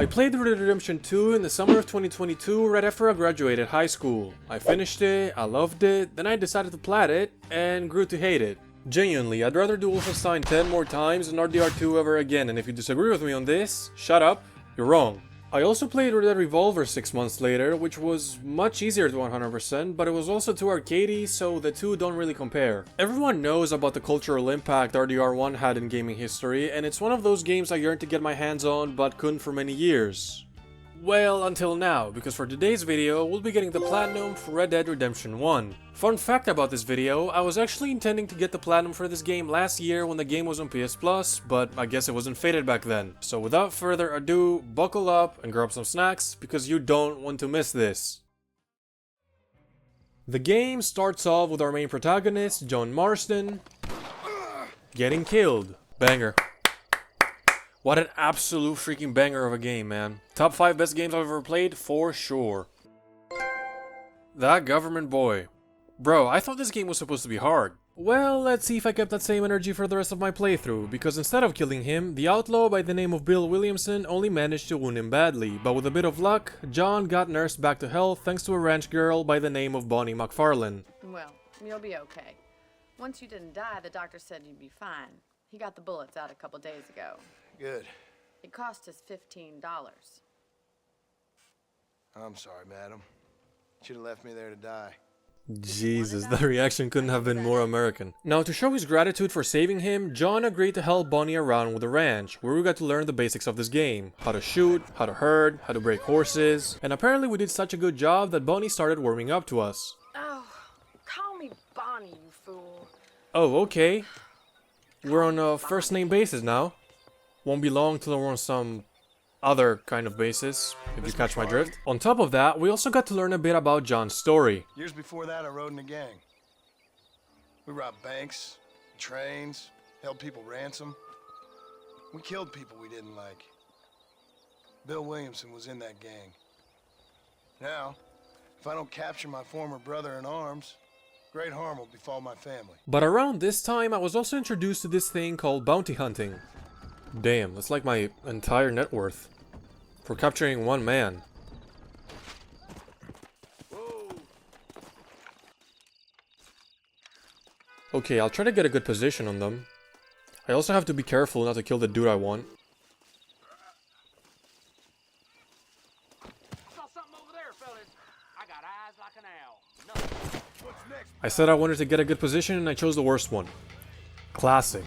I played Red Dead Redemption 2 in the summer of 2022 right after I graduated high school. I finished it, I loved it, then I decided to plat it, and grew to hate it. Genuinely, I'd rather do Wolfenstein 10 more times than RDR2 ever again, and if you disagree with me on this, shut up, you're wrong. I also played Red Dead Revolver 6 months later, which was much easier to 100%, but it was also too arcadey, so the two don't really compare. Everyone knows about the cultural impact RDR1 had in gaming history, and it's one of those games I yearned to get my hands on, but couldn't for many years. Well, until now, because for today's video, we'll be getting the Platinum for Red Dead Redemption 1. Fun fact about this video, I was actually intending to get the Platinum for this game last year when the game was on PS Plus, but I guess it wasn't fated back then. So without further ado, buckle up and grab some snacks, because you don't want to miss this. The game starts off with our main protagonist, John Marston, getting killed. Banger. What an absolute freaking banger of a game, man. Top 5 best games I've ever played, for sure. That government boy. Bro, I thought this game was supposed to be hard. Well, let's see if I kept that same energy for the rest of my playthrough, because instead of killing him, the outlaw by the name of Bill Williamson only managed to wound him badly, but with a bit of luck, John got nursed back to health thanks to a ranch girl by the name of Bonnie McFarlane. Well, you'll be okay. Once you didn't die, the doctor said you'd be fine. He got the bullets out a couple days ago. Good. It cost us $15. I'm sorry, madam. Should have left me there to die. Jesus, that reaction couldn't have been more American. Now, to show his gratitude for saving him, John agreed to help Bonnie around with the ranch, where we got to learn the basics of this game. How to shoot, how to herd, how to break horses, and apparently we did such a good job that Bonnie started warming up to us. Oh, call me Bonnie, you fool. Oh, okay. We're on a first name basis now. Won't be long till we're on some other kind of basis, if you catch my drift. On top of that, we also got to learn a bit about John's story. Years before that, I rode in a gang. We robbed banks, trains, held people ransom. We killed people we didn't like. Bill Williamson was in that gang. Now, if I don't capture my former brother in arms, great harm will befall my family. But around this time, I was also introduced to this thing called bounty hunting. Damn, that's like my entire net worth. For capturing one man. Whoa. Okay, I'll try to get a good position on them. I also have to be careful not to kill the dude I want. Saw something over there, fellas. I got eyes like an owl. Nothing. What's next? I said I wanted to get a good position and I chose the worst one. Classic.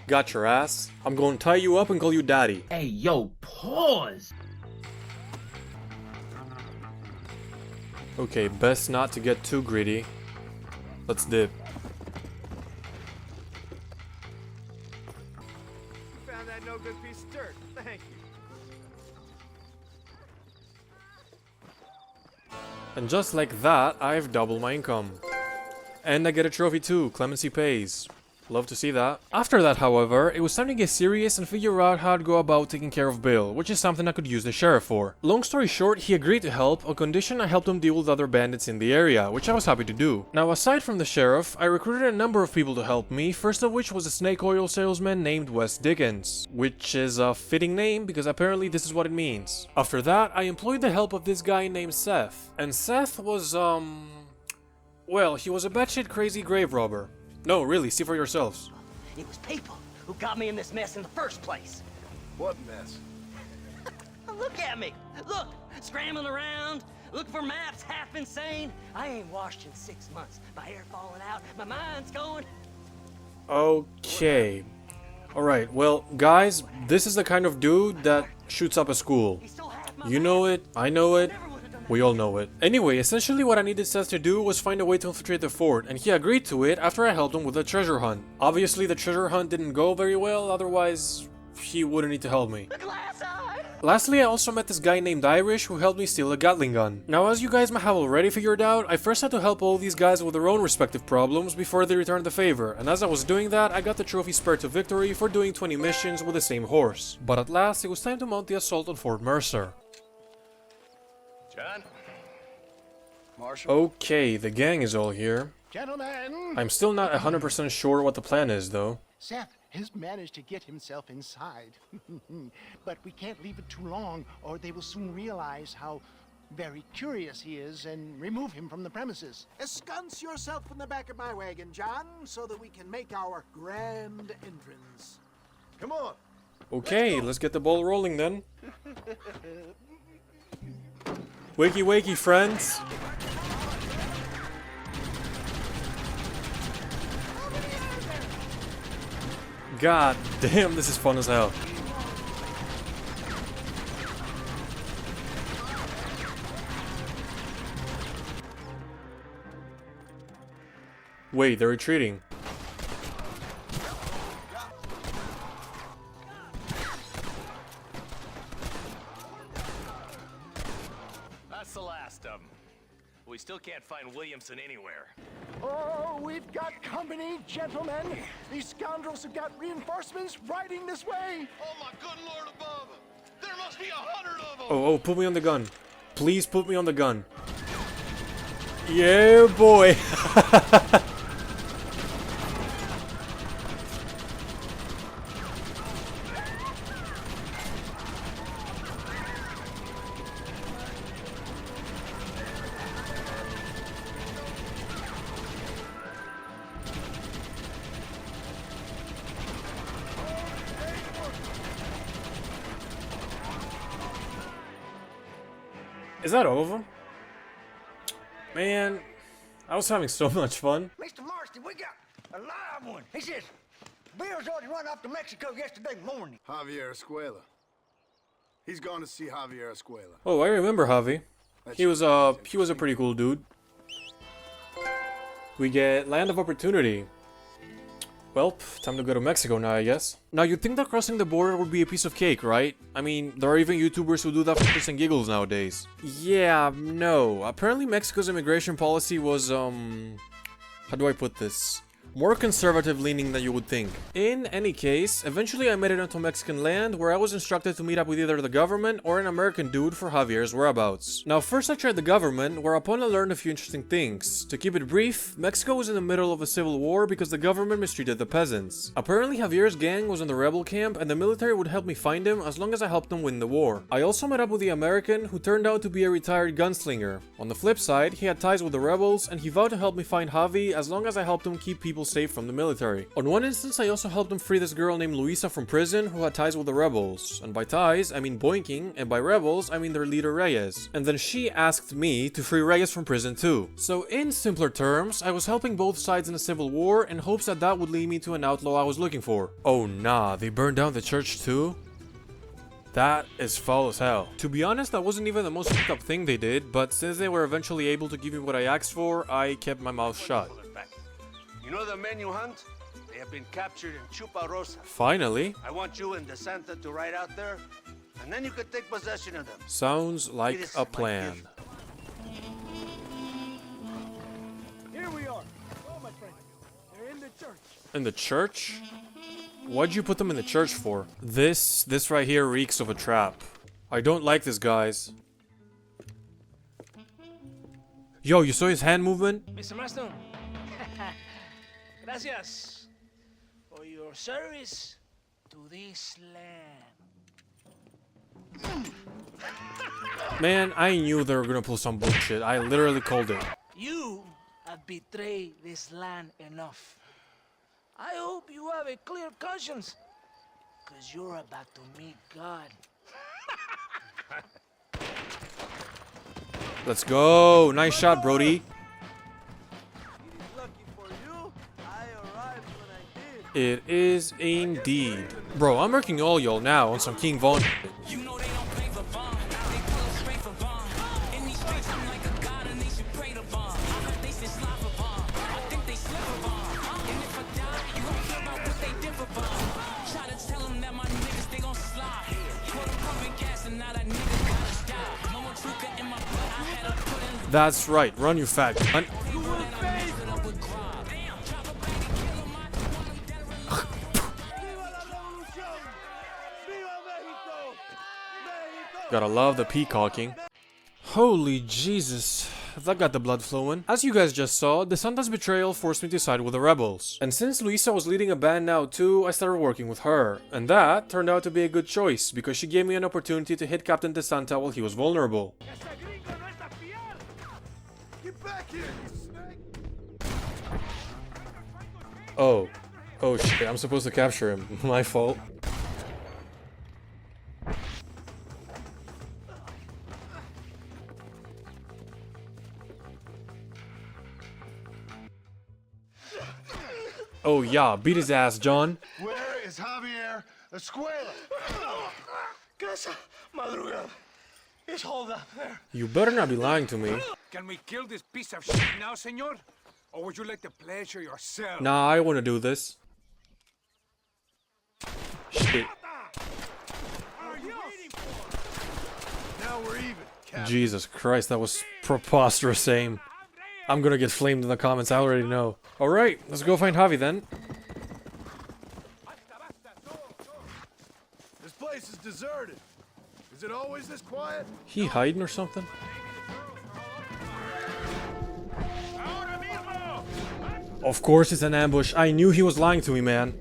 Got your ass. I'm going to tie you up and call you daddy. Hey, yo, pause! Okay, best not to get too greedy. Let's dip. Found that no good piece of dirt. Thank you. And just like that, I've doubled my income. And I get a trophy too, clemency pays. Love to see that. After that, however, it was time to get serious and figure out how to go about taking care of Bill, which is something I could use the sheriff for. Long story short, he agreed to help, on condition I helped him deal with other bandits in the area, which I was happy to do. Now, aside from the sheriff, I recruited a number of people to help me, first of which was a snake oil salesman named Wes Dickens, which is a fitting name because apparently this is what it means. After that, I employed the help of this guy named Seth, and Seth was, well, he was a batshit crazy grave robber. No, really, see for yourselves. It was people who got me in this mess in the first place. What mess? Look at me! Look! Scrambling around, looking for maps, half insane. I ain't washed in 6 months. My hair falling out, my mind's going. Okay. Alright, well, guys, this is the kind of dude that shoots up a school. He stole half my You know it, I know it, Never would have done we all know it. Anyway, essentially what I needed Seth to do was find a way to infiltrate the fort, and he agreed to it after I helped him with the treasure hunt. Obviously the treasure hunt didn't go very well, otherwise he wouldn't need to help me. the glass eye. Lastly, I also met this guy named Irish who helped me steal a Gatling gun. Now, as you guys might have already figured out, I first had to help all these guys with their own respective problems before they returned the favor, and as I was doing that, I got the trophy Spur to Victory for doing 20 missions with the same horse. But at last, it was time to mount the assault on Fort Mercer. John? Marshal? Okay, the gang is all here. Gentlemen, I'm still not 100% sure what the plan is, though. Seth has managed to get himself inside. But we can't leave it too long, or they will soon realize how very curious he is and remove him from the premises. Ensconce yourself in the back of my wagon, John, so that we can make our grand entrance. Come on. Okay, let's get the ball rolling then. Wakey wakey, friends. God damn, this is fun as hell. Wait, they're retreating. That's the last of them. We still can't find Williamson anywhere. Oh, we've got company, gentlemen. These scoundrels have got reinforcements riding this way. Oh my good lord above! There must be 100 of them! Oh, put me on the gun. Please put me on the gun. Yeah, boy. Is that all of them? Man, I was having so much fun. Mr. Marston, we got a live one. He says, Bill's already run off to Mexico yesterday morning. Javier Escuela. He's gone to see Javier Escuela. Oh, I remember Javi. He was a pretty cool dude. We get Land of Opportunity. Well, time to go to Mexico now, I guess. Now, you'd think that crossing the border would be a piece of cake, right? I mean, there are even YouTubers who do that for shits and giggles nowadays. Yeah, no. Apparently Mexico's immigration policy was, how do I put this? More conservative leaning than you would think. In any case, eventually I made it onto Mexican land, where I was instructed to meet up with either the government or an American dude for Javier's whereabouts. Now, first I tried the government, whereupon I learned a few interesting things. To keep it brief, Mexico was in the middle of a civil war because the government mistreated the peasants. Apparently Javier's gang was in the rebel camp, and the military would help me find him as long as I helped them win the war. I also met up with the American, who turned out to be a retired gunslinger. On the flip side, he had ties with the rebels, and he vowed to help me find Javi as long as I helped him keep people safe from the military. On one instance, I also helped him free this girl named Luisa from prison who had ties with the rebels. And by ties, I mean boinking, and by rebels, I mean their leader Reyes. And then she asked me to free Reyes from prison too. So in simpler terms, I was helping both sides in a civil war in hopes that that would lead me to an outlaw I was looking for. Oh nah, they burned down the church too? That is foul as hell. To be honest, that wasn't even the most fucked up thing they did, but since they were eventually able to give me what I asked for, I kept my mouth shut. You know the men you hunt? They have been captured in Chuparosa. Finally. I want you and DeSanta to ride out there, and then you could take possession of them. Sounds like a plan. Here we are. Oh, my friend. They're in the church. In the church? Why'd you put them in the church for? This right here reeks of a trap. I don't like this, guys. Yo, you saw his hand movement? Mr. Marston, gracias for your service to this land. Man, I knew they were gonna pull some bullshit. I literally called it. You have betrayed this land enough. I hope you have a clear conscience, because you're about to meet God. Let's go. Nice shot, Brody. It is indeed. Bro, I'm working all y'all now on some King Von. You know they don't play for bomb. They pull up straight for bomb. In these streets, I'm like a god and they should pray to bomb. I heard they should slide for bomb. I think they slip for bomb. And if I die, you gon' hear about what they did for bomb. Try to tell them that my niggas, they gon' slide. Put them pumping gas and now that nigga gotta die. No more truth in my blood, I had to put in. That's right. Run, you fat cunt. Gotta love the peacocking. Holy Jesus. that got the blood flowing. As you guys just saw, DeSanta's betrayal forced me to side with the rebels. And since Luisa was leading a band now too, I started working with her. And that turned out to be a good choice, because she gave me an opportunity to hit Captain DeSanta while he was vulnerable. Get back here, you snake! Oh. Oh shit, I'm supposed to capture him. My fault. Oh yeah, beat his ass, John. Where is Javier Escuela? Casa Madrugada. It's hold up there. You better not be lying to me. Can we kill this piece of shit now, senor? Or would you like the pleasure yourself? Nah, I wanna do this. Shit. Now we're even, Captain. Jesus Christ, that was preposterous aim. I'm gonna get flamed in the comments, I already know. Alright, let's go find Javi then. This place is deserted. Is it always this quiet? He hiding or something? Of course it's an ambush. I knew he was lying to me, man.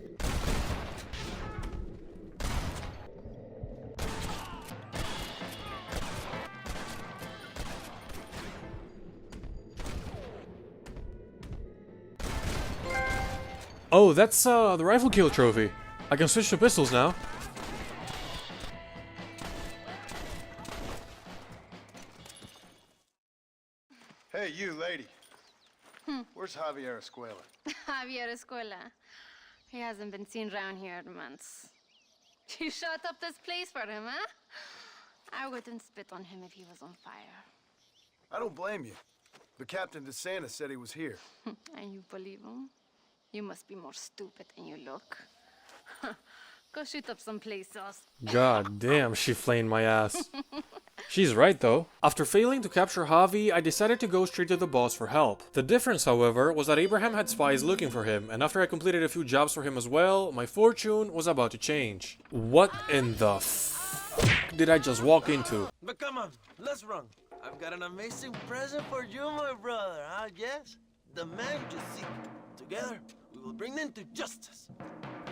Oh, that's the rifle kill trophy. I can switch to pistols now. Hey, you lady. Where's Javier Escuela? Javier Escuela. He hasn't been seen around here in months. You shut up this place for him, huh? I wouldn't spit on him if he was on fire. I don't blame you. But Captain DeSanta said he was here. And you believe him? You must be more stupid than you look. Go shoot up some places. God damn, she flayed my ass. She's right though. After failing to capture Javi, I decided to go straight to the boss for help. The difference, however, was that Abraham had spies looking for him, and after I completed a few jobs for him as well, my fortune was about to change. What in the f*** did I just walk into? But come on, let's run. I've got an amazing present for you, my brother, huh? Yes? The man you seek. Together, we will bring them to justice.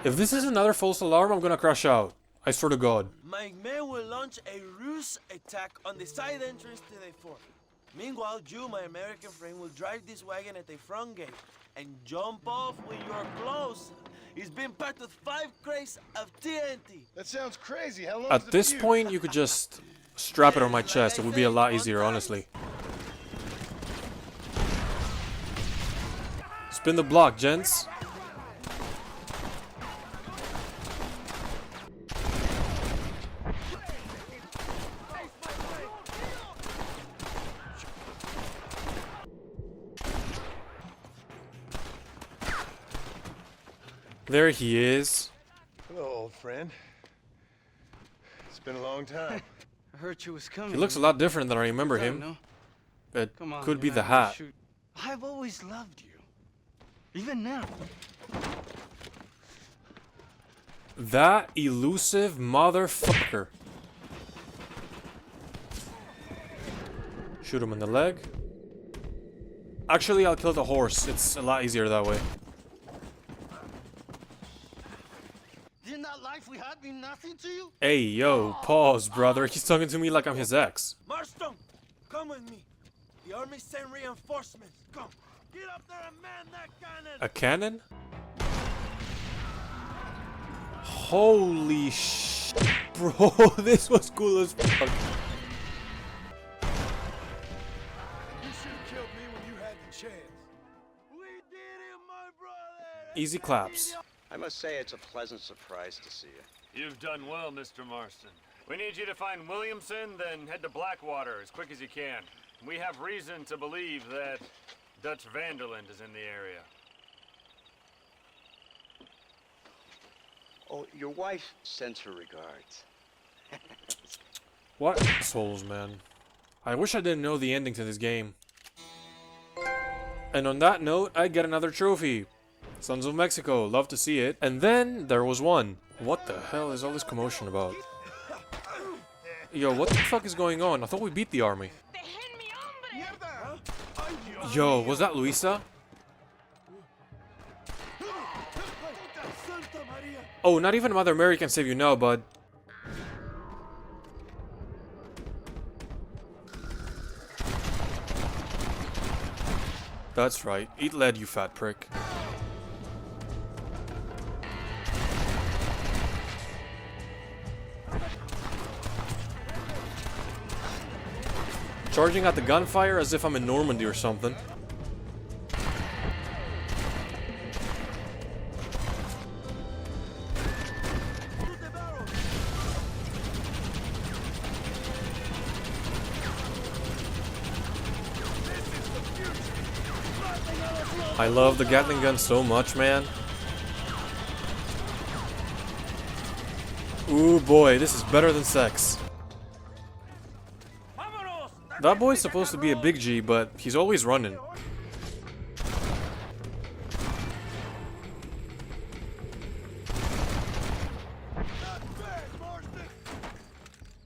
If this is another false alarm, I'm gonna crash out. I swear to God. My men will launch a ruse attack on the side entrance to the fort. Meanwhile, you, my American friend, will drive this wagon at the front gate and jump off with your clothes. It's been packed with 5 crates of TNT. That sounds crazy. How long? At this point, you could just strap it on my chest. It would be a lot easier, honestly. Spin the block, gents. There he is. Hello, old friend. It's been a long time. I heard you was coming. He looks a lot different than I remember him. It could be the hat. I've always loved you. Even now. That elusive motherfucker. Shoot him in the leg. Actually, I'll kill the horse. It's a lot easier that way. Didn't that life we had mean nothing to you? Hey, yo, pause, brother. He's talking to me like I'm his ex. Marston, come with me. The army sent reinforcements. Come. Get up there and man that cannon. A cannon? Holy sh**, bro. This was cool as fuck. You should have killed me when you had the chance. We did it, my brother. Easy claps. I must say it's a pleasant surprise to see you. You've done well, Mr. Marston. We need you to find Williamson, then head to Blackwater as quick as you can. We have reason to believe that Dutch Vanderland is in the area. Oh, your wife sends her regards. What assholes, man. I wish I didn't know the ending to this game. And on that note, I get another trophy. Sons of Mexico, love to see it. And then there was one. What the hell is all this commotion about? Yo, what the fuck is going on? I thought we beat the army. Déjenme, hombre! Yo, was that Luisa? Oh, not even Mother Mary can save you now, bud. That's right. Eat lead, you fat prick. Charging at the gunfire as if I'm in Normandy or something. I love the Gatling gun so much, man. Ooh boy, this is better than sex. That boy's supposed to be a big G, but he's always running.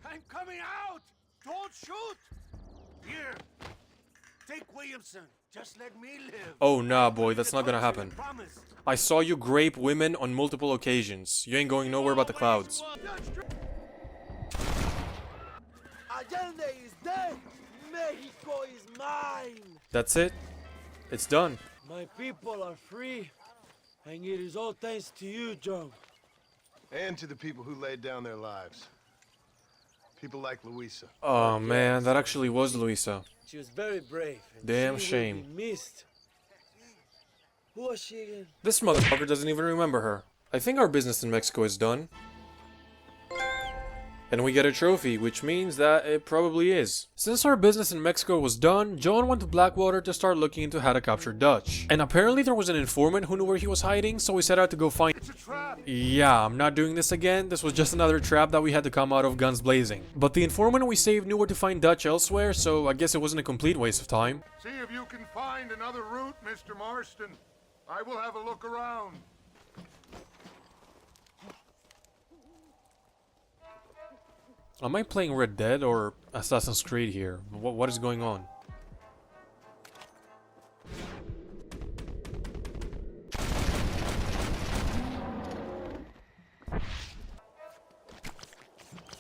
I'm coming out! Don't shoot! Here, take Williamson. Just let me live. Oh nah, boy, that's not gonna happen. I saw you grape women on multiple occasions. You ain't going nowhere but the clouds. Allende is dead. Mexico is mine. That's it. It's done. My people are free, and it is all thanks to you, Joe. And to the people who laid down their lives. People like Luisa. Oh man, that actually was Luisa. She was very brave. And Damn she shame. will be missed. Who was she again? This motherfucker doesn't even remember her. I think our business in Mexico is done. And we get a trophy, which means that it probably is. Since our business in Mexico was done, John went to Blackwater to start looking into how to capture Dutch. And apparently there was an informant who knew where he was hiding, so we set out to go find— Yeah, I'm not doing this again. This was just another trap that we had to come out of guns blazing. But the informant we saved knew where to find Dutch elsewhere, so I guess it wasn't a complete waste of time. See if you can find another route, Mr. Marston. I will have a look around. Am I playing Red Dead or Assassin's Creed here? What is going on?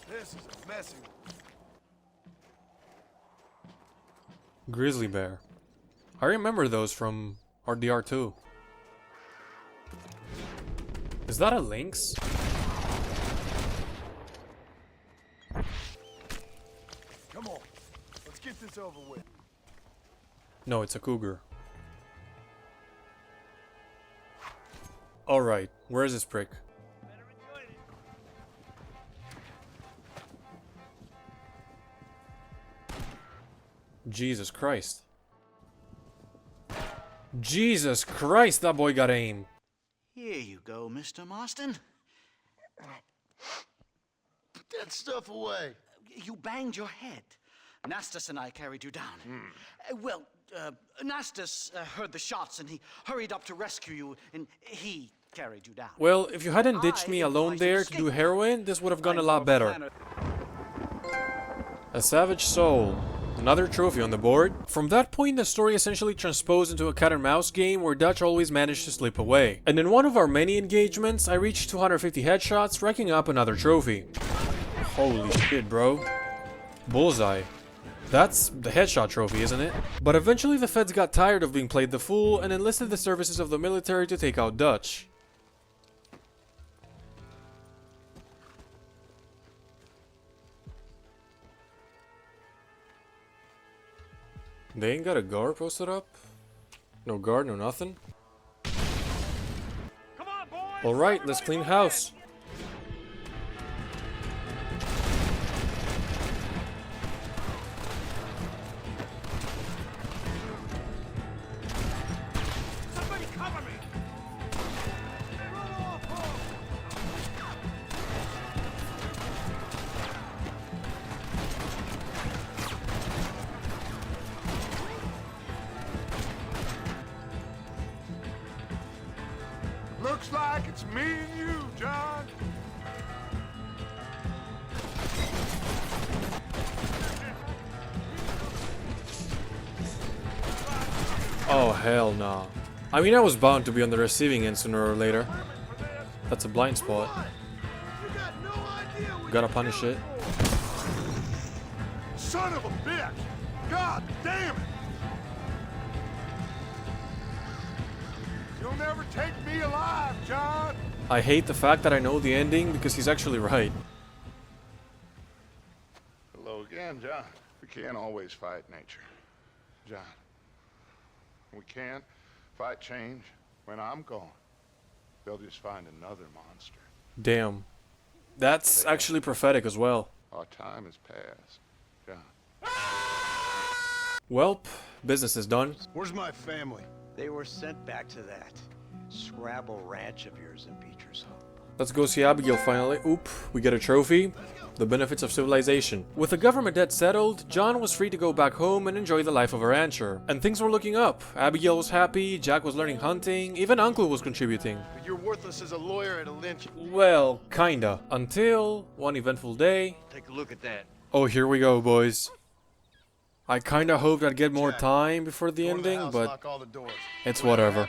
This is a messy one. Grizzly bear. I remember those from RDR2. Is that a lynx? Come on, let's get this over with. No, it's a cougar. Alright, where is this prick? Jesus Christ. Jesus Christ, that boy got aim. Here you go, Mr. Marston. Put that stuff away. You banged your head. Nastas and I carried you down. Nastas heard the shots and he hurried up to rescue you, and he carried you down. Well, if you hadn't ditched me alone there to do heroin, this would have gone a lot better. A savage soul. Another trophy on the board. From that point, the story essentially transposed into a cat and mouse game where Dutch always managed to slip away. And in one of our many engagements, I reached 250 headshots, racking up another trophy. Holy shit, bro. Bullseye. That's the headshot trophy, isn't it? But eventually the feds got tired of being played the fool and enlisted the services of the military to take out Dutch. They ain't got a guard posted up? No guard, no nothing? Alright, let's clean house. Somebody cover me! Looks like it's me and you, John. Oh, hell no. I mean, I was bound to be on the receiving end sooner or later. That's a blind spot. Gotta punish it. Son of a bitch! God damn it! You'll never take me alive, John! I hate the fact that I know the ending because he's actually right. Hello again, John. We can't always fight nature, John. We can't fight change. When I'm gone, they'll just find another monster. Damn. That's actually prophetic as well. Our time has passed, John. Welp, business is done. Where's my family? They were sent back to that Scrabble ranch of yours in Beecher's Hope. Let's go see Abigail finally. Oop, we get a trophy. The benefits of civilization. With the government debt settled, John was free to go back home and enjoy the life of a rancher. And things were looking up. Abigail was happy, Jack was learning hunting, even Uncle was contributing. But you're worthless as a lawyer at a lynch. Well, kinda. Until one eventful day. Take a look at that. Oh, here we go, boys. I kinda hoped I'd get more time before the ending, but it's whatever.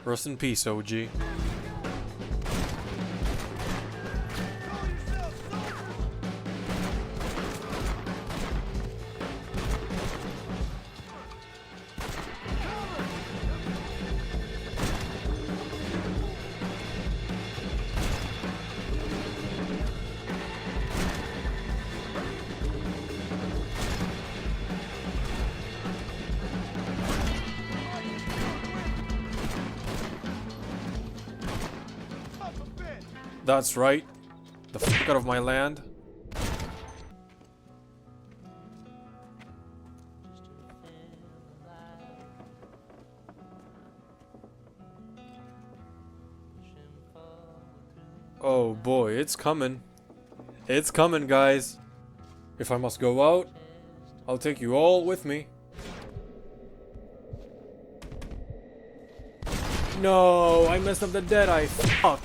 Rest in peace, OG. That's right. The fuck out of my land. Oh boy, it's coming. It's coming, guys. If I must go out, I'll take you all with me. No, I messed up the Deadeye. Fuck.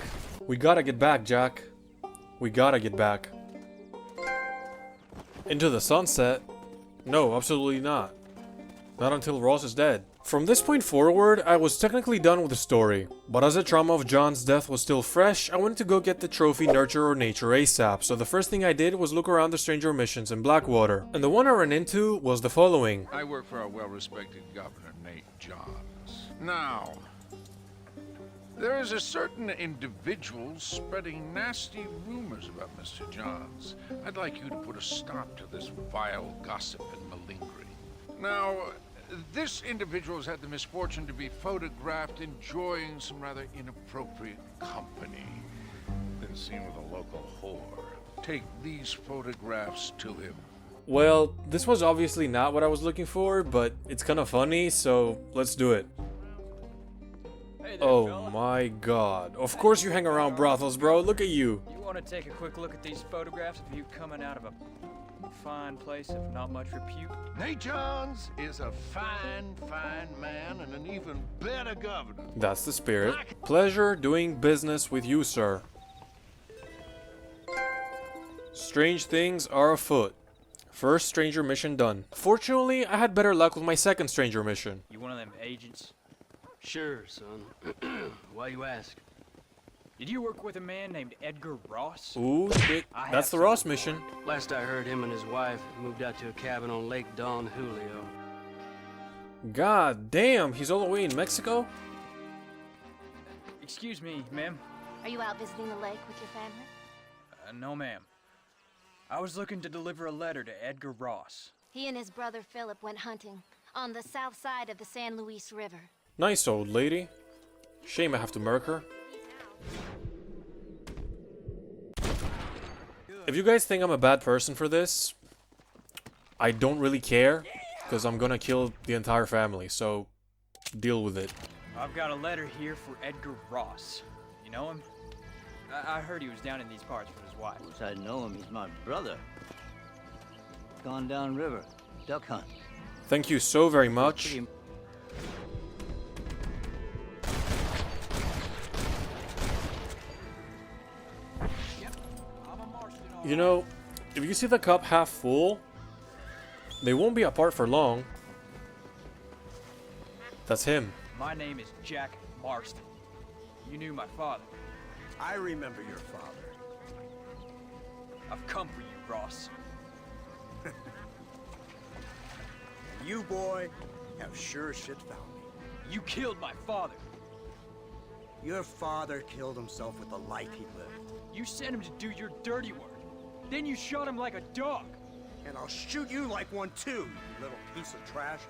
We gotta get back, Jack. We gotta get back. Into the sunset? No, absolutely not. Not until Ross is dead. From this point forward, I was technically done with the story, but as the trauma of John's death was still fresh, I wanted to go get the trophy Nurture or Nature ASAP, so the first thing I did was look around the stranger missions in Blackwater, and the one I ran into was the following. I work for our well-respected governor, Nate Johns. Now, there is a certain individual spreading nasty rumors about Mr. Johns. I'd like you to put a stop to this vile gossip and malingering. Now, this individual has had the misfortune to be photographed enjoying some rather inappropriate company. Been seen with a local whore. Take these photographs to him. Well, this was obviously not what I was looking for, but it's kind of funny, so let's do it. Hey there, oh fella. my god. Of course you hang around brothels, bro. Look at you. You want to take a quick look at these photographs of you coming out of a fine place of not much repute? Nate Johns is a fine, fine man and an even better governor. That's the spirit. Pleasure doing business with you, sir. Strange things are afoot. First stranger mission done. Fortunately, I had better luck with my second stranger mission. You one of them agents? Sure, son. Why you ask? Did you work with a man named Edgar Ross? Ooh, shit. That's the Ross mission. Last I heard, him and his wife moved out to a cabin on Lake Don Julio. God damn, he's all the way in Mexico? Excuse me, ma'am. Are you out visiting the lake with your family? No, ma'am. I was looking to deliver a letter to Edgar Ross. He and his brother Philip went hunting on the south side of the San Luis River. Nice old lady. Shame I have to murk her. If you guys think I'm a bad person for this, I don't really care, because I'm gonna kill the entire family, so deal with it. I've got a letter here for Edgar Ross. You know him? I heard he was down in these parts with his wife. Of course I know him. He's my brother. Gone down river. Duck hunt. Thank you so very much. You know, if you see the cup half full, they won't be apart for long. That's him. My name is Jack Marston. You knew my father. I remember your father. I've come for you, Ross. You, boy, have sure as shit found me. You killed my father. Your father killed himself with the life he lived. You sent him to do your dirty work. Then you shot him like a dog. And I'll shoot you like one too, you little piece of trash.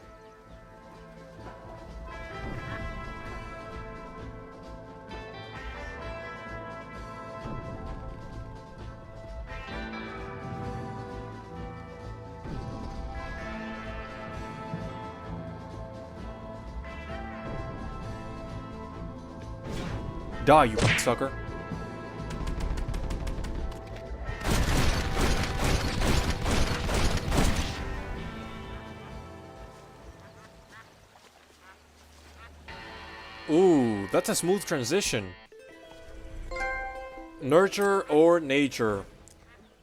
Die, you sucker. Ooh, that's a smooth transition. Nurture or nature.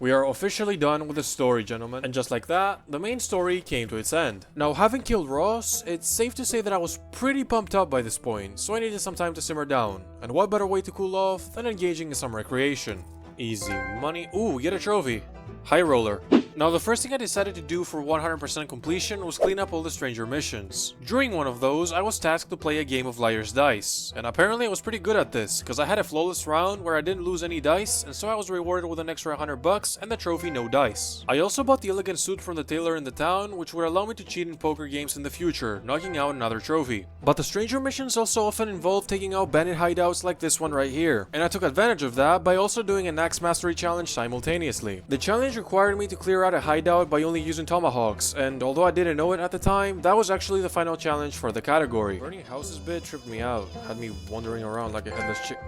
We are officially done with the story, gentlemen. And just like that, the main story came to its end. Now, having killed Ross, it's safe to say that I was pretty pumped up by this point, so I needed some time to simmer down. And what better way to cool off than engaging in some recreation? Easy money. Ooh, we get a trophy. High roller. Now, the first thing I decided to do for 100% completion was clean up all the stranger missions. During one of those, I was tasked to play a game of Liar's Dice, and apparently I was pretty good at this, because I had a flawless round where I didn't lose any dice, and so I was rewarded with an extra $100 and the trophy No Dice. I also bought the elegant suit from the tailor in the town, which would allow me to cheat in poker games in the future, knocking out another trophy. But the stranger missions also often involve taking out bandit hideouts like this one right here, and I took advantage of that by also doing an axe mastery challenge simultaneously. The challenge required me to clear out a hideout by only using tomahawks, and although I didn't know it at the time, that was actually the final challenge for the category. Burning houses bit tripped me out, had me wandering around like a headless chick.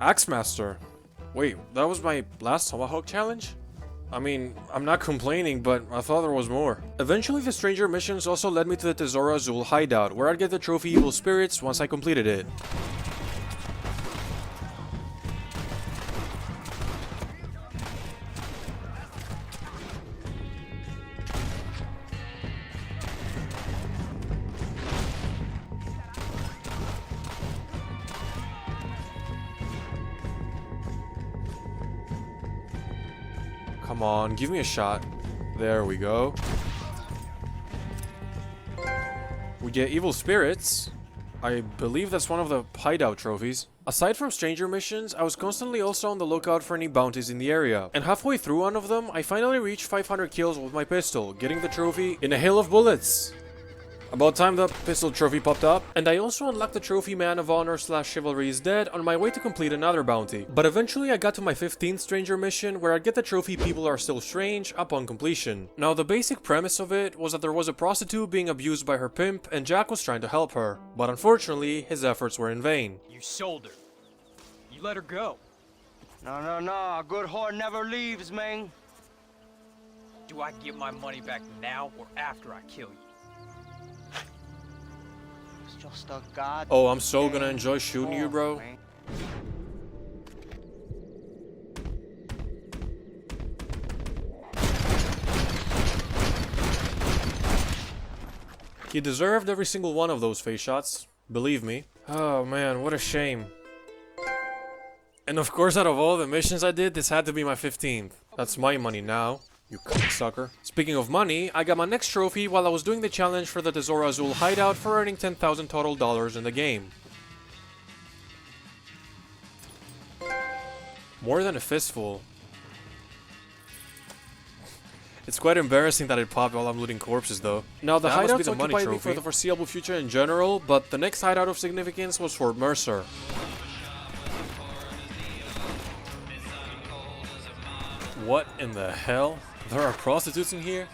Axemaster. Wait, that was my last tomahawk challenge? I mean, I'm not complaining, but I thought there was more. Eventually, the stranger missions also led me to the Tesoro Azul hideout, where I'd get the trophy Evil Spirits once I completed it. Come on, give me a shot. There we go. We get Evil Spirits. I believe that's one of the hideout trophies. Aside from stranger missions, I was constantly also on the lookout for any bounties in the area. And halfway through one of them, I finally reached 500 kills with my pistol, getting the trophy in a hail of bullets. About time the pistol trophy popped up, and I also unlocked the trophy Man of Honor / Chivalry is Dead on my way to complete another bounty. But eventually I got to my 15th stranger mission where I'd get the trophy People Are Still Strange upon completion. Now the basic premise of it was that there was a prostitute being abused by her pimp and Jack was trying to help her. But unfortunately, his efforts were in vain. You sold her. You let her go. No, a good whore never leaves, man. Do I get my money back now or after I kill you? Just a god. Oh, I'm so gonna enjoy shooting you, bro. He deserved every single one of those face shots, believe me. Oh man, what a shame. And of course, out of all the missions I did, this had to be my 15th. That's my money now. You sucker. Speaking of money, I got my next trophy while I was doing the challenge for the Tesoro Azul hideout for earning 10,000 total dollars in the game. More than a fistful. It's quite embarrassing that it popped while I'm looting corpses though. Now the hideouts occupied me for the foreseeable future in general, but the next hideout of significance was Fort Mercer. What in the hell? There are prostitutes in here?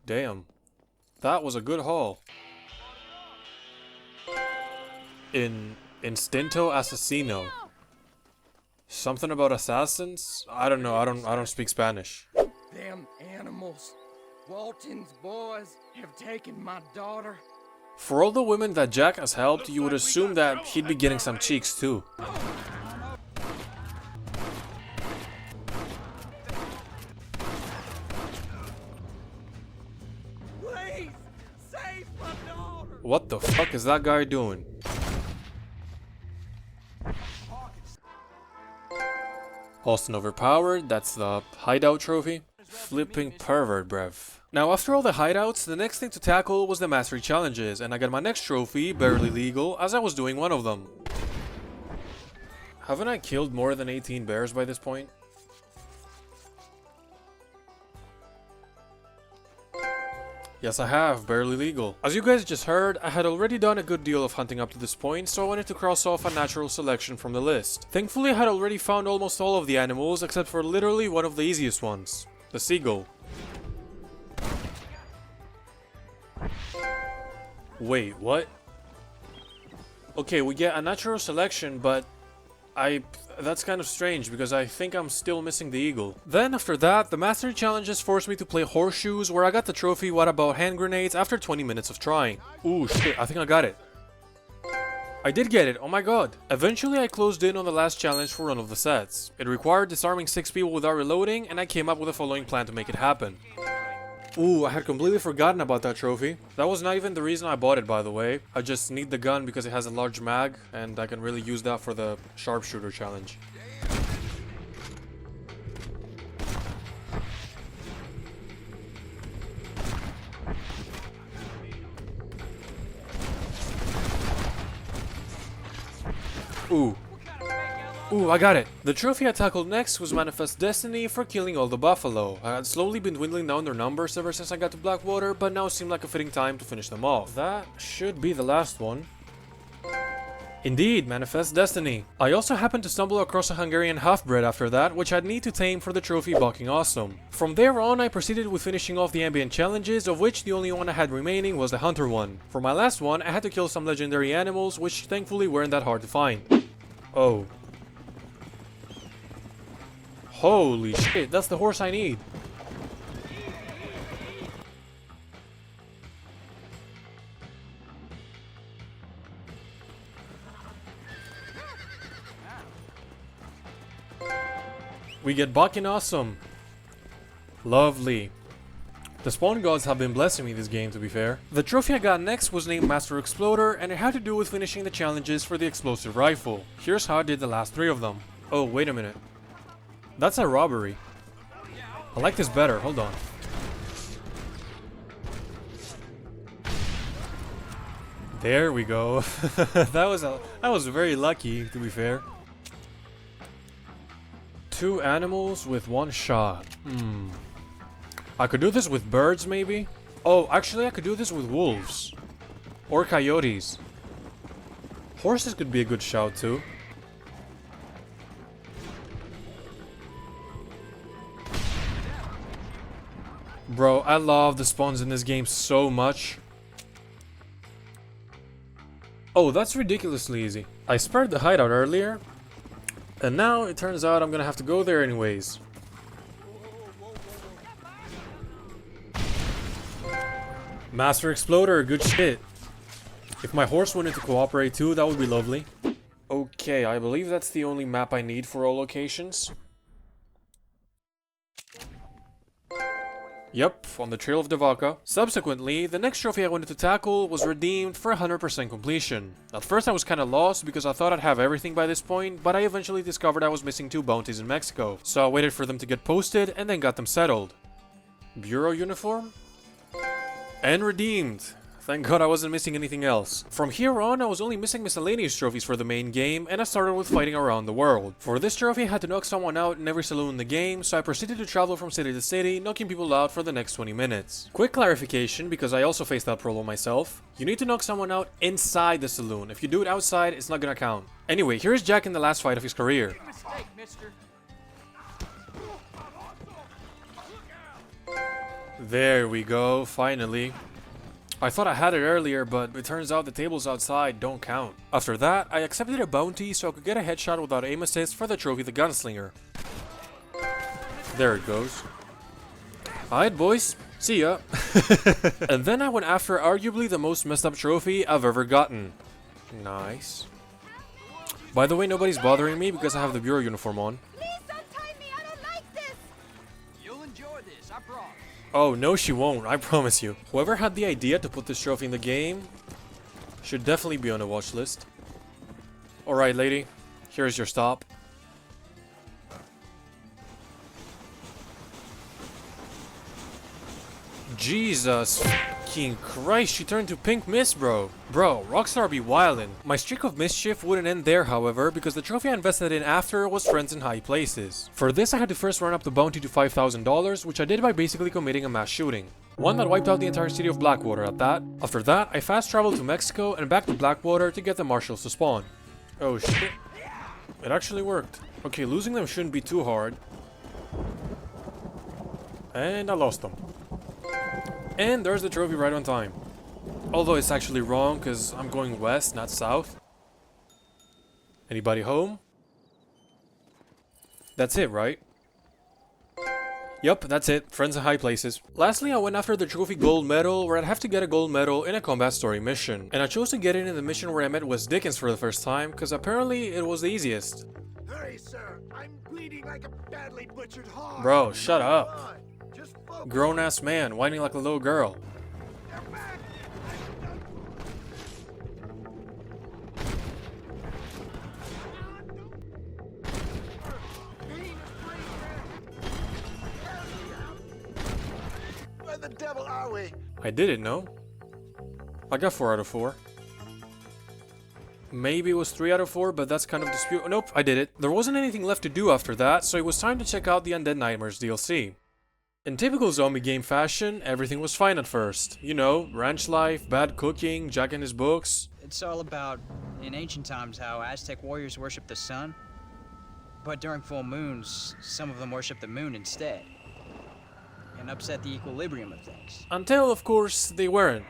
Damn. That was a good haul. Instinto Assassino. Something about assassins? I don't know. I don't speak Spanish. Them animals. Walton's boys have taken my daughter. For all the women that Jack has helped, you would assume that he'd be getting some cheeks too. Please, save my daughter. What the fuck is that guy doing? Austin overpowered, that's the hideout trophy. Flipping pervert, brev. Now after all the hideouts, the next thing to tackle was the mastery challenges, and I got my next trophy, barely legal, as I was doing one of them. Haven't I killed more than 18 bears by this point? Yes, I have, barely legal. As you guys just heard, I had already done a good deal of hunting up to this point, so I wanted to cross off a natural selection from the list. Thankfully, I had already found almost all of the animals, except for literally one of the easiest ones, the seagull. Wait, what? Okay, we get a natural selection, but that's kind of strange because I think I'm still missing the eagle. Then after that, the mastery challenges forced me to play horseshoes, where I got the trophy What About Hand Grenades after 20 minutes of trying. Ooh shit, I think I got it. I did get it, oh my god. Eventually I closed in on the last challenge for one of the sets. It required disarming 6 people without reloading, and I came up with the following plan to make it happen. Ooh, I had completely forgotten about that trophy. That was not even the reason I bought it, by the way. I just need the gun because it has a large mag, and I can really use that for the sharpshooter challenge. Ooh. Ooh, I got it! The trophy I tackled next was Manifest Destiny for killing all the buffalo. I had slowly been dwindling down their numbers ever since I got to Blackwater, but now seemed like a fitting time to finish them off. That should be the last one. Indeed, Manifest Destiny. I also happened to stumble across a Hungarian half-bred after that, which I'd need to tame for the trophy Bucking Awesome. From there on, I proceeded with finishing off the ambient challenges, of which the only one I had remaining was the hunter one. For my last one, I had to kill some legendary animals, which thankfully weren't that hard to find. Oh. Holy shit, that's the horse I need. We get Bucking Awesome. Lovely. The spawn gods have been blessing me this game, to be fair. The trophy I got next was named Master Exploder, and it had to do with finishing the challenges for the explosive rifle. Here's how I did the last 3 of them. Oh, wait a minute. That's a robbery. I like this better, hold on. There we go. that was very lucky, to be fair. 2 animals with 1 shot. I could do this with birds, maybe? Oh, actually I could do this with wolves. Or coyotes. Horses could be a good shout too. Bro, I love the spawns in this game so much. Oh, that's ridiculously easy. I spared the hideout earlier, and now it turns out I'm gonna have to go there anyways. Master Exploder, good shit. If my horse wanted to cooperate too, that would be lovely. Okay, I believe that's the only map I need for all locations. Yep, on the Trail of Devaka. Subsequently, the next trophy I wanted to tackle was redeemed for 100% completion. At first I was kinda lost because I thought I'd have everything by this point, but I eventually discovered I was missing 2 bounties in Mexico. So I waited for them to get posted and then got them settled. Bureau uniform? And redeemed. Thank God I wasn't missing anything else. From here on, I was only missing miscellaneous trophies for the main game, and I started with fighting around the world. For this trophy, I had to knock someone out in every saloon in the game, so I proceeded to travel from city to city, knocking people out for the next 20 minutes. Quick clarification, because I also faced that problem myself. You need to knock someone out inside the saloon. If you do it outside, it's not gonna count. Anyway, here's Jack in the last fight of his career. Mistake, mister. There we go, finally. I thought I had it earlier, but it turns out the tables outside don't count. After that, I accepted a bounty so I could get a headshot without aim assist for the trophy the Gunslinger. There it goes. Alright boys, see ya. And then I went after arguably the most messed up trophy I've ever gotten. Nice. By the way, nobody's bothering me because I have the bureau uniform on. Oh, no she won't, I promise you. Whoever had the idea to put this trophy in the game should definitely be on the watch list. Alright lady, here's your stop. Jesus fucking Christ, she turned to pink mist, bro. Bro, Rockstar be wildin'. My streak of mischief wouldn't end there, however, because the trophy I invested in after was friends in high places. For this, I had to first run up the bounty to $5,000, which I did by basically committing a mass shooting. One that wiped out the entire city of Blackwater at that. After that, I fast traveled to Mexico and back to Blackwater to get the marshals to spawn. Oh shit. It actually worked. Okay, losing them shouldn't be too hard. And I lost them. And there's the trophy right on time. Although it's actually wrong, because I'm going west, not south. Anybody home? That's it, right? Yup, that's it. Friends in high places. Lastly, I went after the trophy gold medal, where I'd have to get a gold medal in a combat story mission. And I chose to get it in the mission where I met Wes Dickens for the first time, because apparently it was the easiest. Hurry, sir. I'm bleeding like a badly butchered hog. Bro, shut up. Grown-ass man, whining like a little girl. Where the devil are we? I didn't know. I got 4 out of 4. Maybe it was 3 out of 4, but that's kind of dispute. Nope, I did it. There wasn't anything left to do after that, so it was time to check out the Undead Nightmares DLC. In typical zombie game fashion, everything was fine at first. You know, ranch life, bad cooking, Jack and his books. It's all about, in ancient times, how Aztec warriors worshiped the sun. But during full moons, some of them worship the moon instead. And upset the equilibrium of things. Until, of course, they weren't.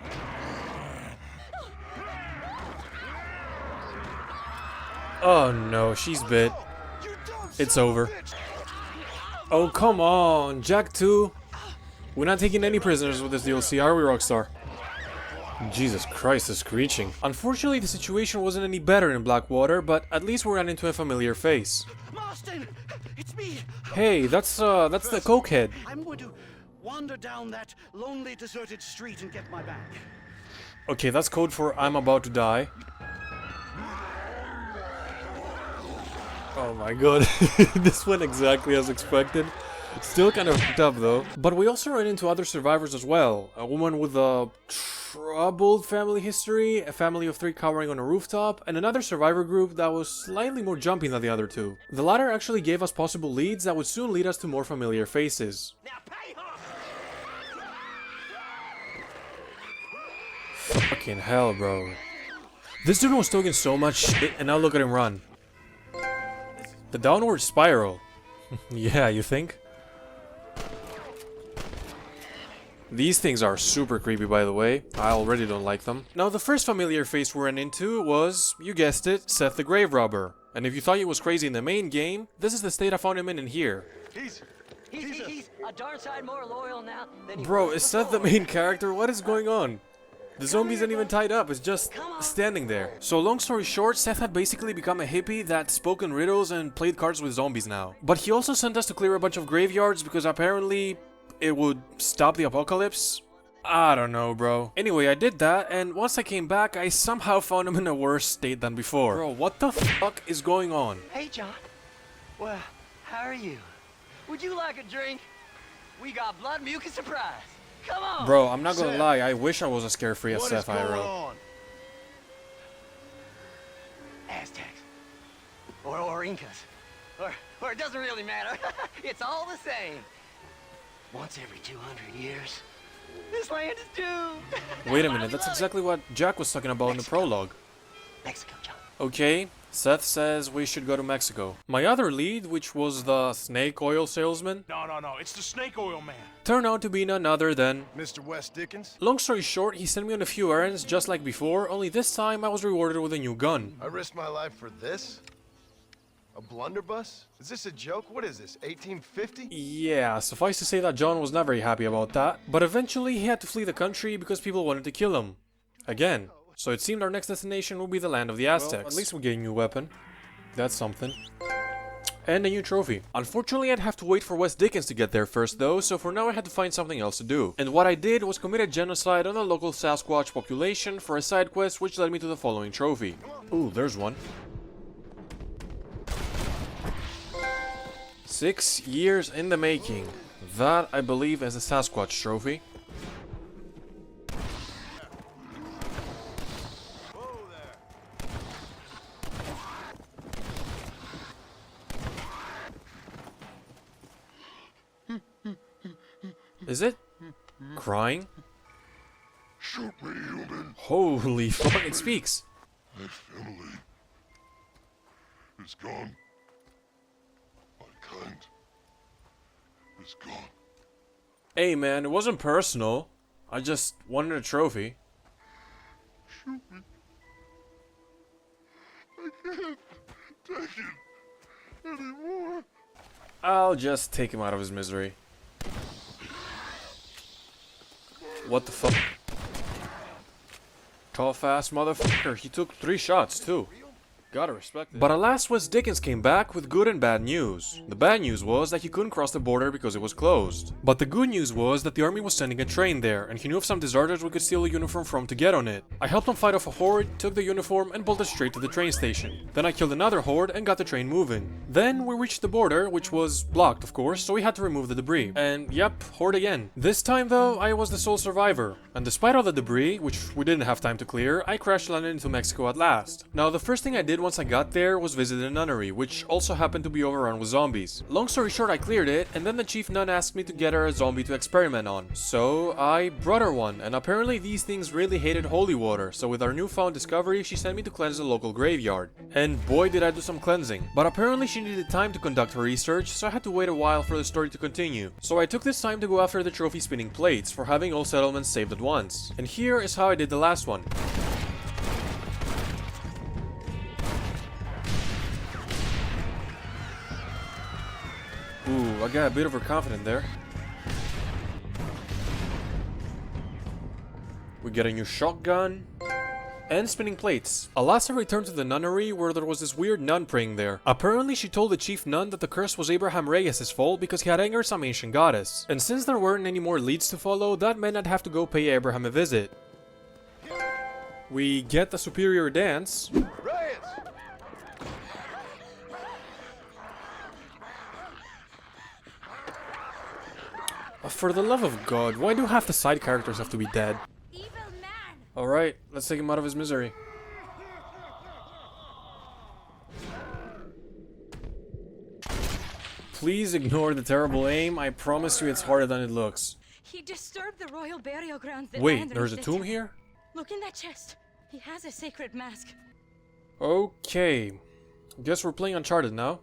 Oh no, she's bit. It's over. Oh, come on, Jack 2. We're not taking any prisoners with this DLC, are we, Rockstar? Jesus Christ, the screeching. Unfortunately, the situation wasn't any better in Blackwater, but at least we ran into a familiar face. Marston, it's me. Hey, that's the cokehead. I'm going to wander down that lonely, deserted street and get my bag. Okay, that's code for I'm about to die. Oh my god, this went exactly as expected. Still kind of f***ed up though. But we also ran into other survivors as well. A woman with a troubled family history, a family of 3 cowering on a rooftop, and another survivor group that was slightly more jumpy than the other two. The latter actually gave us possible leads that would soon lead us to more familiar faces. Fucking hell, bro. This dude was talking so much shit, and now look at him run. The downward spiral. Yeah, you think? These things are super creepy, by the way. I already don't like them. Now, the first familiar face we ran into was, you guessed it, Seth the Grave Robber. And if you thought he was crazy in the main game, this is the state I found him in here. He's a darn sight more loyal now than he Bro, was is Seth the before. main character? What is going on? The zombie isn't even tied up, it's just standing there. So long story short, Seth had basically become a hippie that spoke in riddles and played cards with zombies now. But he also sent us to clear a bunch of graveyards because apparently it would stop the apocalypse. I don't know, bro. Anyway, I did that, and once I came back, I somehow found him in a worse state than before. Bro, what the fuck is going on? Hey, John. Well, how are you? Would you like a drink? We got blood mucus surprise. Come on. Bro, I'm not gonna Seth. lie, I wish I was as carefree as What is Seth going Iroh. on? Aztecs. Or Incas. Or it doesn't really matter. It's all the same. Once every 200 years, this land is doomed. Wait a minute, that's exactly what Jack was talking about in the prologue. Mexico, John. Okay, Seth says we should go to Mexico. My other lead, which was the snake oil salesman, No, it's the snake oil man. turned out to be none other than... Mr. Wes Dickens? Long story short, he sent me on a few errands just like before, only this time I was rewarded with a new gun. I risked my life for this? A blunderbuss? Is this a joke? What is this, 1850? Yeah, suffice to say that John was not very happy about that, but eventually he had to flee the country because people wanted to kill him. Again. So it seemed our next destination would be the land of the Aztecs. Well, at least we get a new weapon. That's something. And a new trophy. Unfortunately, I'd have to wait for Wes Dickens to get there first though, so for now I had to find something else to do. And what I did was commit a genocide on the local Sasquatch population for a side quest which led me to the following trophy. Ooh, there's one. 6 years in the making. That, I believe, is a Sasquatch trophy. Is it? Crying? Shoot me, human. Holy fuck, it speaks. My family is gone. My kind is gone. Hey man, it wasn't personal. I just wanted a trophy. Shoot me. I can't take it anymore. I'll just take him out of his misery. What the fuck? Tough ass motherfucker. He took 3 shots too. Gotta respect it. But alas, Wes Dickens came back with good and bad news. The bad news was that he couldn't cross the border because it was closed. But the good news was that the army was sending a train there, and he knew of some deserters we could steal a uniform from to get on it. I helped him fight off a horde, took the uniform, and bolted straight to the train station. Then I killed another horde and got the train moving. Then we reached the border, which was blocked of course, so we had to remove the debris. And yep, horde again. This time though, I was the sole survivor. And despite all the debris, which we didn't have time to clear, I crash landed into Mexico at last. Now the first thing I did once I got there was visit a nunnery, which also happened to be overrun with zombies. Long story short, I cleared it, and then the chief nun asked me to get her a zombie to experiment on. So I brought her one, and apparently these things really hated holy water, so with our newfound discovery, she sent me to cleanse the local graveyard. And boy did I do some cleansing. But apparently she needed time to conduct her research, so I had to wait a while for the story to continue. So I took this time to go after the trophy spinning plates for having all settlements saved at once. And here is how I did the last one. Ooh, I got a bit overconfident there. We get a new shotgun. And spinning plates. Alas, I returned to the nunnery where there was this weird nun praying there. Apparently she told the chief nun that the curse was Abraham Reyes' fault because he had angered some ancient goddess. And since there weren't any more leads to follow, that meant I'd have to go pay Abraham a visit. We get the superior dance. For the love of God, why do half the side characters have to be dead? Alright, let's take him out of his misery. Please ignore the terrible aim, I promise you it's harder than it looks. He disturbed the royal burial grounds that Wait, land there's a underneath tomb the here? Look in that chest. He has a sacred mask. Okay. Guess we're playing Uncharted now.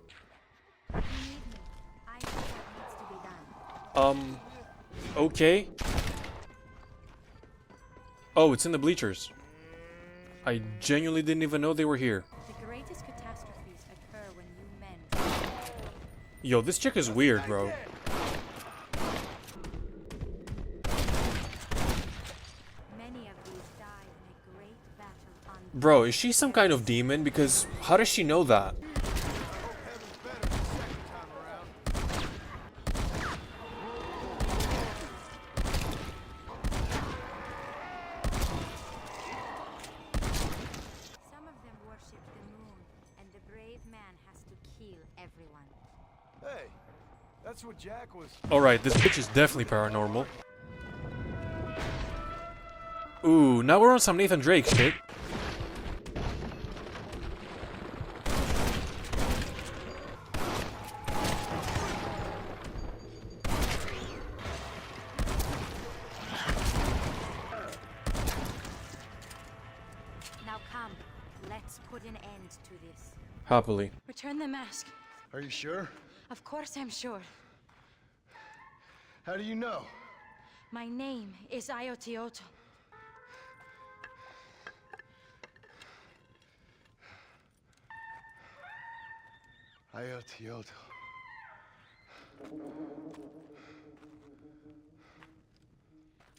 Okay. Oh, it's in the bleachers. I genuinely didn't even know they were here. The greatest catastrophes occur when you men. Yo, this chick is weird, bro. Many of these died in a great battle on Bro, is she some kind of demon? Because how does she know that? Hey, that's what Jack was. Alright, this bitch is definitely paranormal. Ooh, now we're on some Nathan Drake shit. Now come, let's put an end to this. Happily. Return the mask. Are you sure? Of course I'm sure. How do you know? My name is Ayotioto. Ayotioto.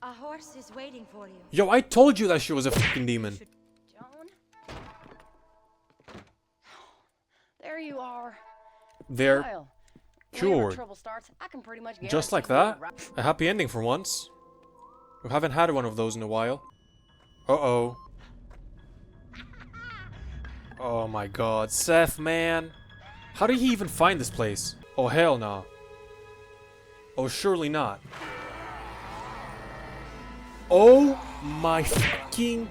A horse is waiting for you. Yo, I told you that she was a fucking demon. Joan? There you are. They're Well, cured. whenever trouble starts, I can pretty much Just like that? A happy ending for once. We haven't had one of those in a while. Uh-oh. Oh my god, Seth, man. How did he even find this place? Oh, hell no. Oh, surely not. Oh my fucking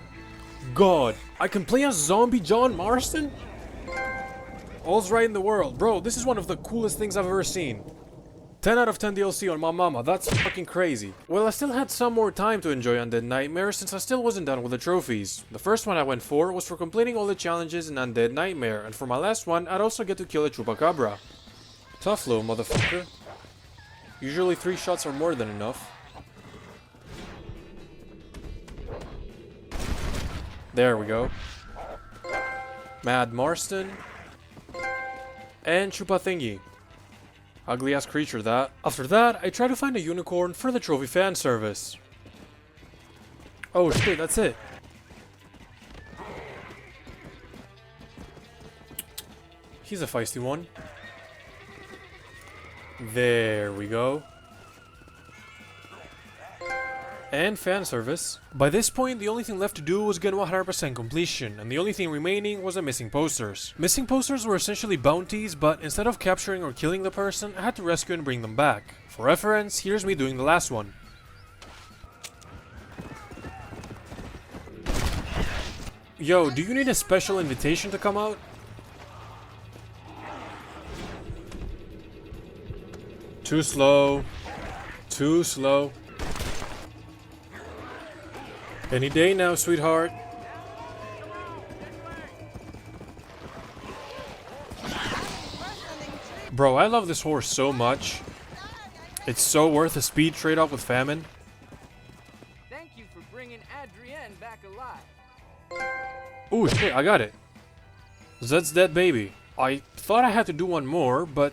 god. I can play as zombie John Marston? All's right in the world. Bro, this is one of the coolest things I've ever seen. 10 out of 10 DLC on my mama, that's fucking crazy. Well, I still had some more time to enjoy Undead Nightmare since I still wasn't done with the trophies. The first one I went for was for completing all the challenges in Undead Nightmare, and for my last one, I'd also get to kill a Chupacabra. Tough little motherfucker. Usually 3 shots are more than enough. There we go. Mad Marston. And Chupa Thingy. Ugly ass creature that. After that, I try to find a unicorn for the trophy fan service. Oh shit, that's it. He's a feisty one. There we go. And fan service. By this point, the only thing left to do was get 100% completion, and the only thing remaining was the missing posters. Missing posters were essentially bounties, but instead of capturing or killing the person, I had to rescue and bring them back. For reference, here's me doing the last one. Yo, do you need a special invitation to come out? Too slow. Too slow. Any day now, sweetheart. Bro, I love this horse so much. It's so worth a speed trade-off with famine. Thank you for bringing Adrienne back alive. Ooh, shit, I got it. Zed's dead baby. I thought I had to do one more, but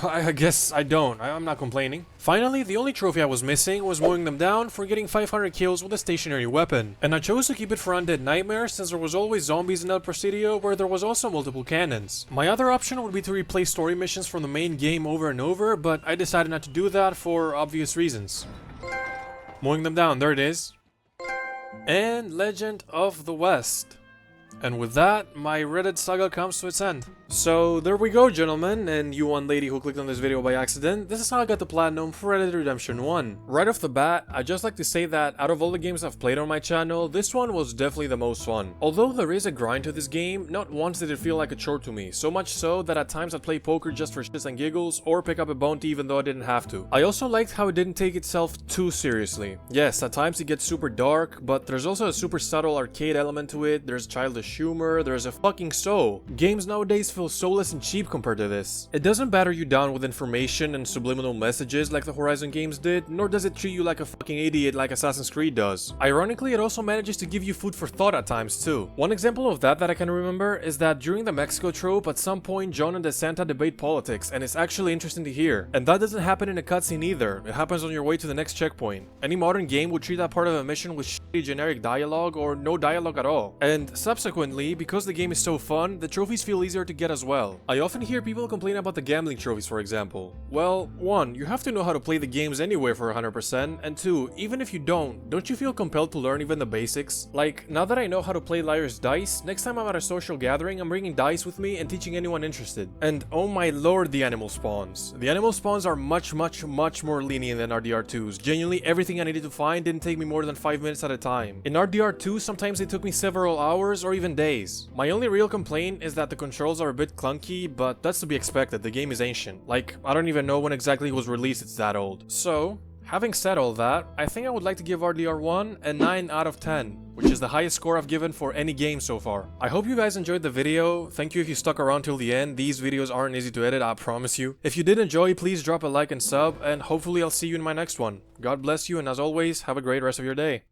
I guess I don't. I'm not complaining. Finally, the only trophy I was missing was mowing them down for getting 500 kills with a stationary weapon. And I chose to keep it for Undead Nightmare since there was always zombies in El Presidio where there was also multiple cannons. My other option would be to replay story missions from the main game over and over, but I decided not to do that for obvious reasons. Mowing them down, there it is. And Legend of the West. And with that, my Reddit saga comes to its end. So there we go, gentlemen, and you one lady who clicked on this video by accident. This is how I got the Platinum for Red Dead Redemption 1. Right off the bat, I'd just like to say that out of all the games I've played on my channel, this one was definitely the most fun. Although there is a grind to this game, not once did it feel like a chore to me, so much so that at times I'd play poker just for shits and giggles, or pick up a bounty even though I didn't have to. I also liked how it didn't take itself too seriously. Yes, at times it gets super dark, but there's also a super subtle arcade element to it, there's childish humor, there's a fucking soul. Games nowadays feel soulless and cheap compared to this. It doesn't batter you down with information and subliminal messages like the Horizon games did, nor does it treat you like a fucking idiot like Assassin's Creed does. Ironically, it also manages to give you food for thought at times too. One example of that I can remember is that during the Mexico trope, at some point John and DeSanta debate politics, and it's actually interesting to hear. And that doesn't happen in a cutscene either, it happens on your way to the next checkpoint. Any modern game would treat that part of a mission with shitty generic dialogue or no dialogue at all. And subsequently, because the game is so fun, the trophies feel easier to get yet as well. I often hear people complain about the gambling trophies, for example. Well, 1, you have to know how to play the games anyway for 100%, and 2, even if you don't you feel compelled to learn even the basics? Like, now that I know how to play Liar's Dice, next time I'm at a social gathering, I'm bringing dice with me and teaching anyone interested. And oh my lord, the animal spawns. The animal spawns are much more lenient than RDR2's. Genuinely, everything I needed to find didn't take me more than 5 minutes at a time. In RDR2, sometimes it took me several hours or even days. My only real complaint is that the controls are a bit clunky, but that's to be expected, the game is ancient. Like, I don't even know when exactly it was released, it's that old. So, having said all that, I think I would like to give RDR1 a 9 out of 10, which is the highest score I've given for any game so far. I hope you guys enjoyed the video. Thank you if you stuck around till the end. These videos aren't easy to edit, I promise you. If you did enjoy, please drop a like and sub, and hopefully I'll see you in my next one. God bless you, and as always, have a great rest of your day.